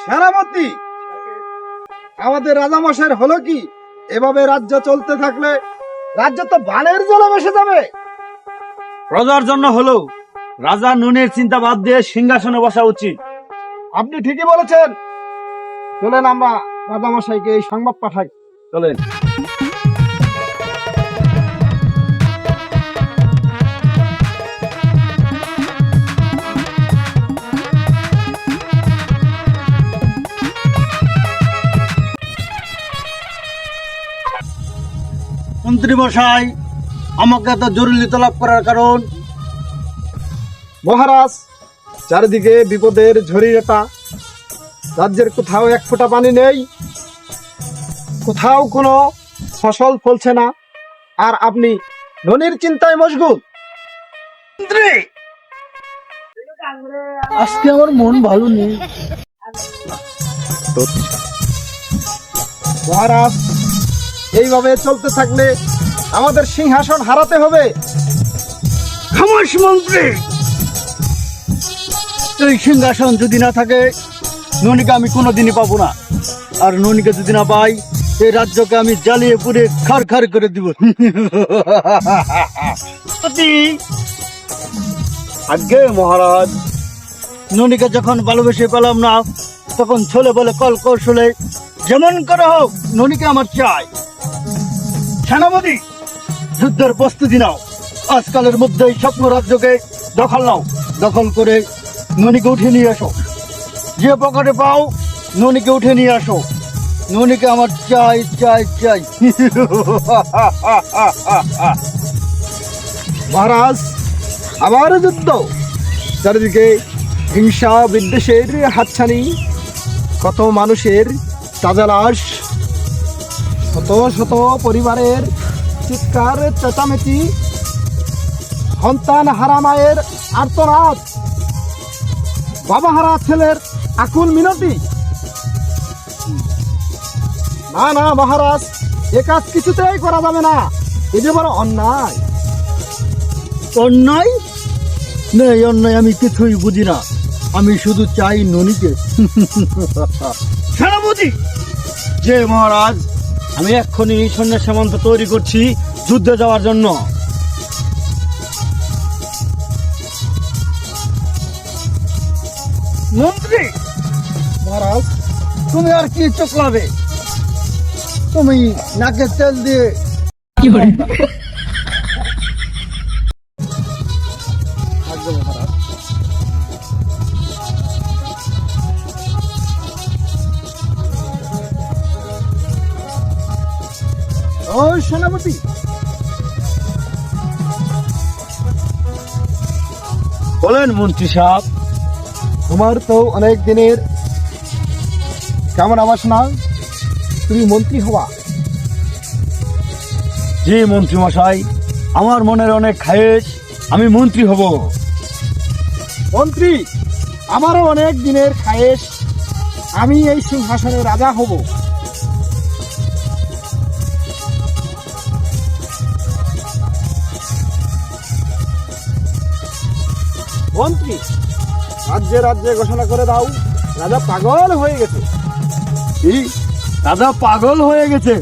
সেনাপতি, আমাদের রাজামশাইয়ের হলো কি? এভাবে রাজ্য চলতে থাকলে রাজ্য তো বানের জলে ভেসে যাবে। প্রজার জন্য হলো রাজা নুনের চিন্তা বাদ দিয়ে সিংহাসনে বসা উচিত। আপনি ঠিকই বলেছেন। চলেন আমরা রাজামশাইকে এই সংবাদ পাঠাই। চলেন। মন্ত্রী মশাই, আমাকে এত জরুরি তলব করার কারণ? মহারাজ, চারিদিকে বিপদের ঝড়িটা, রাজ্যের কোথাও এক ফোঁটা পানি নেই, কোথাও কোনো ফসল ফলছে না, আর আপনি ননির চিন্তায় মশগুল। মন্ত্রী, আজকে আমার মন ভালো নেই। মহারাজ, এইভাবে চলতে থাকলে আমাদের সিংহাসন হারাতে হবে। খামোশ মন্ত্রী, এই সিংহাসন যদি না থাকে ননিকে আমি কোনোদিনই পাবো না, আর ননিকে যদি না পাই এই রাজ্যকে আমি জ্বালিয়ে পুড়ে খার খার করে দিব। আগে মহারাজ, ননিকে যখন ভালোবেসে পেলাম না, তখন ছোলে বলে কল কৌশলে যেমন করে হোক ননিকে আমার চাই। সেনাপতি, যুদ্ধের প্রস্তুতি নাও। আজকালের মধ্যেই স্বপ্ন রাজ্যকে দখল নাও। দখল করে ননিকে উঠে নিয়ে আসো। যে পকেটে পাও ননিকে উঠে নিয়ে আসো। ননিকে আমার চাই চাই চাই। মহারাজ, আবার যুদ্ধ, চারিদিকে হিংসা বিদ্বেষের হাতছানি, কত মানুষের তাজা লাশ, শত শত পরিবারের চিৎকার চেঁচামেচি, সন্তান হারা মায়ের আর্তনাদ, বাবা হারা ছেলের আকুল মিনতি। না না মহারাজ, এ কাজ কিছুতেই করা যাবে না। এ যে বড় অন্যায়। অন্যায় নেই, অন্যায় আমি কিছুই বুঝি না। আমি শুধু চাই ননিকে। সেনাপতি, যে মহারাজ, আমি এক্ষুনি সৈন্য সামন্ত তৈরি করছি যুদ্ধে যাওয়ার জন্য। মন্ত্রী মহারাজ, তুমি আর কি চোখলাবে? তুমি নাকে তেল দিয়ে থাকবে মহারাজ। ও সেনাপতি, বলেন মন্ত্রী সাহেব। তোমার তো অনেক দিনের কেমন বাসনা, তুমি মন্ত্রী হবা। জি মন্ত্রী মশাই, আমার মনের অনেক খায়েশ, আমি মন্ত্রী হব। মন্ত্রী, আমারও অনেক দিনের খায়েশ, আমি এই সিংহাসনে রাজা হব। মন্ত্রী, রাজ্যে রাজ্যে ঘোষণা করে দাও, রাজা পাগল হয়ে গেছে। কি? দাদা পাগল হয়ে গেছে?